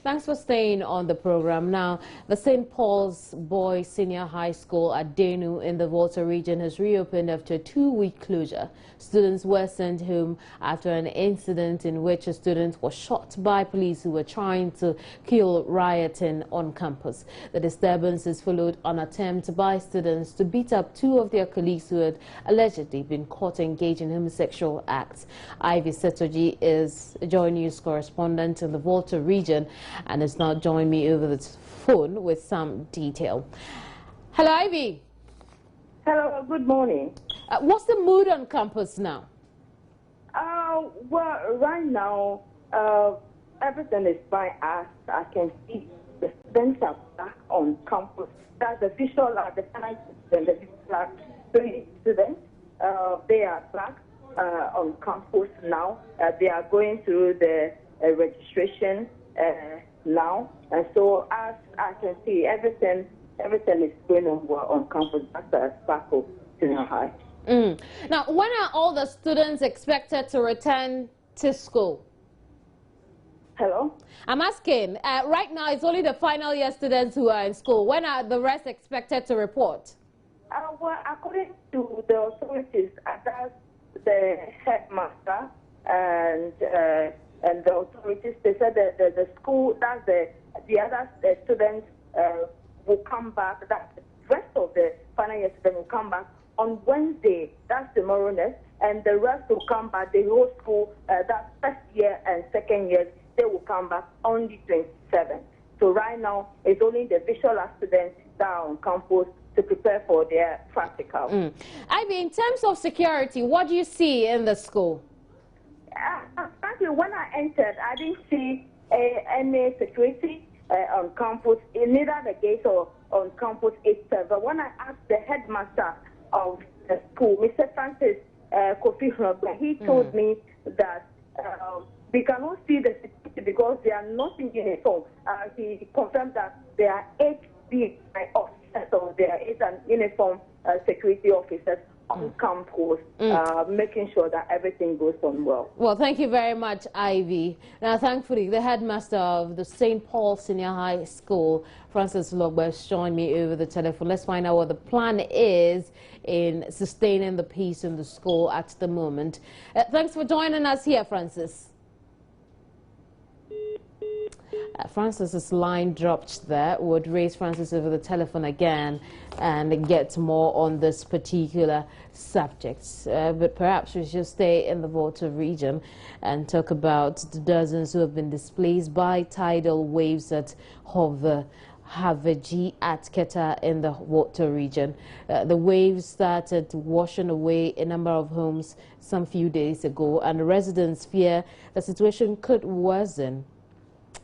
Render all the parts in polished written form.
Thanks for staying on the program. Now, the St. Paul's Boys Senior High School at Denu in the Volta region has reopened after a 2-week closure. Students were sent home after an incident in which a student was shot by police who were trying to kill rioting on campus. The disturbances followed an attempt by students to beat up 2 of their colleagues who had allegedly been caught engaged in homosexual acts. Ivy Setoji is a Joy News correspondent in the Volta region and has now joined me over the phone with some detail. Hello, Ivy. Hello, good morning. What's the mood on campus now? Well, right now, everything is fine. As I can see, the students are back on campus. That's the visual, the science and the visual 3 students. They are back on campus now. They are going through the registration now, and so as I can see, everything is going on well on campus. That's the Sparkle Senior High. Now, when are all the students expected to return to school? Hello? I'm asking, right now it's only the final year students who are in school. When are the rest expected to report? Well, according to the authorities, that's the headmaster and the authorities, they said that the school, that's the other students will come back, that the rest of the final year students will come back on Wednesday, that's tomorrow next, and the rest will come back, the whole school, that's first year and second years, they will come back on the 27th. So right now, it's only the visual students that are on campus to prepare for their practical. Ivy, in terms of security, what do you see in the school? Frankly, when I entered, I didn't see any security on campus, neither the gates or on campus itself. But when I asked the headmaster of the school, Mr. Francis Kofi Hrogba, he told me that we cannot see the security because they are not in uniform. He confirmed that there are 8 BI officers, or there is an uniform security officers on campus, making sure that everything goes on well. Well, thank you very much, Ivy. Now, thankfully, the headmaster of the St. Paul Senior High School, Francis Logba, has joined me over the telephone. Let's find out what the plan is in sustaining the peace in the school at the moment. Thanks for joining us here, Francis. Francis's line dropped there. Would raise Francis over the telephone again and get more on this particular subject. But perhaps we should stay in the Volta region and talk about the dozens who have been displaced by tidal waves at Haveji at Keta in the Volta region. The waves started washing away a number of homes some few days ago, and residents fear the situation could worsen.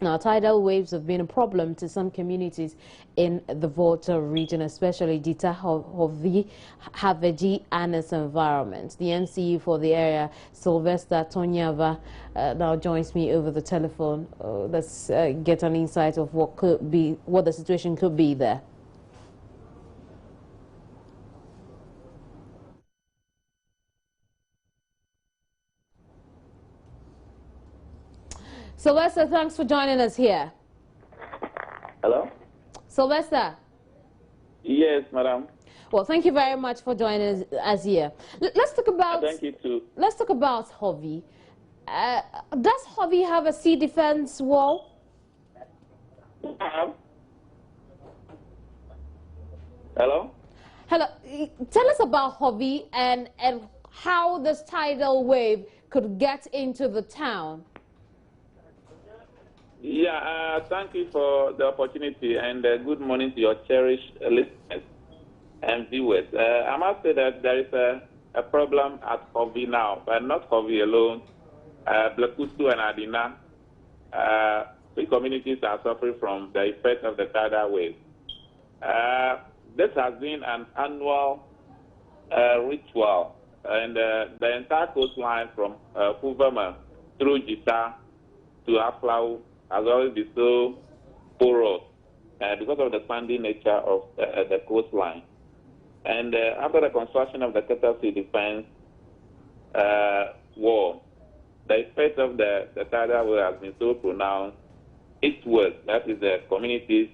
Now, tidal waves have been a problem to some communities in the Volta region, especially Dita, Haveji, and its environment. The MCU for the area, Sylvester Tonyava, now joins me over the telephone. Let's get an insight of what the situation could be there. Sylvester, thanks for joining us here. Hello? Sylvester? Yes, madam. Well, thank you very much for joining us here. Let's talk about... Thank you, too. Let's talk about Hovey. Does Hovey have a sea defense wall? Hello? Hello. Tell us about Hovey and how this tidal wave could get into the town. Yeah, thank you for the opportunity, and good morning to your cherished listeners and viewers. I must say that there is a problem at Hovey now, but not Hovey alone. Blekutu and Adina, 3 communities are suffering from the effect of the tidal wave. This has been an annual ritual, and the entire coastline from Kuvama through Jita to Aflau has always been so porous because of the sandy nature of the coastline. And after the construction of the Keta Sea Defense wall, the effect of the tidal wave has been so pronounced eastward. That is the communities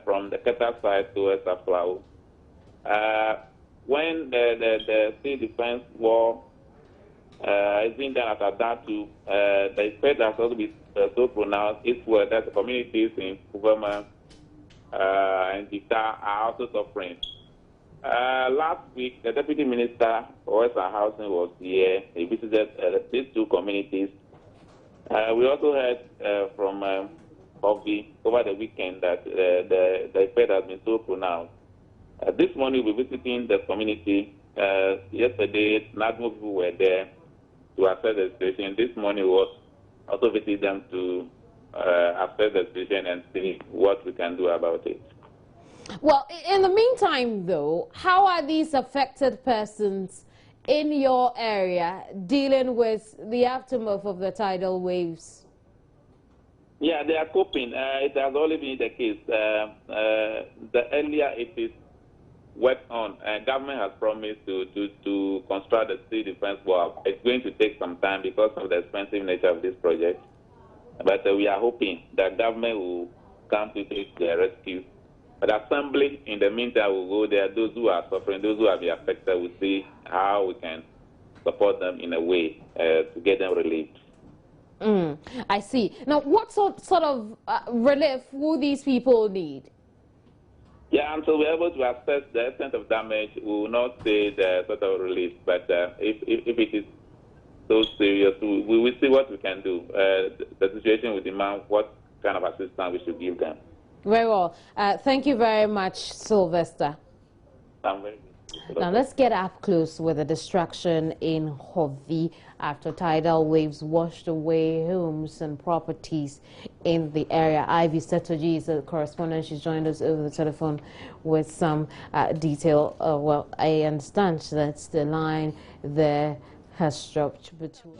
from the Keta side towards Aflao. When the sea defense war is being done at Adatu, the effect has also been so pronounced eastward that the communities in Kuvama and Keta are also suffering. Last week, the Deputy Minister for Western Housing was here. He visited these two communities. We also heard from Kofi over the weekend that the effect has been so pronounced. This morning, we'll be visiting the community. Yesterday, not more people were there to assess the situation. This morning, we was also visiting them to assess the situation and see what we can do about it. Well, in the meantime, though, how are these affected persons in your area dealing with the aftermath of the tidal waves? Yeah, they are coping. It has always been the case. The earlier it is worked on, government has promised to construct the sea defense wall. It's going to take some time because of the expensive nature of this project. But we are hoping that government will come to take the rescue. But assembly, in the meantime, will go there. Those who are suffering, those who have been affected, will see how we can support them in a way to get them relieved. I see. Now, what sort of relief will these people need? Yeah, until we're able to assess the extent of damage, we will not say the sort of relief. But if it is so serious, we will see what we can do. The situation will demand what kind of assistance we should give them. Very well. Thank you very much, Sylvester. Now let's get up close with the destruction in Hovi after tidal waves washed away homes and properties in the area. Ivy Setoji is a correspondent. She's joined us over the telephone with some detail. Well, I understand that the line there has dropped between...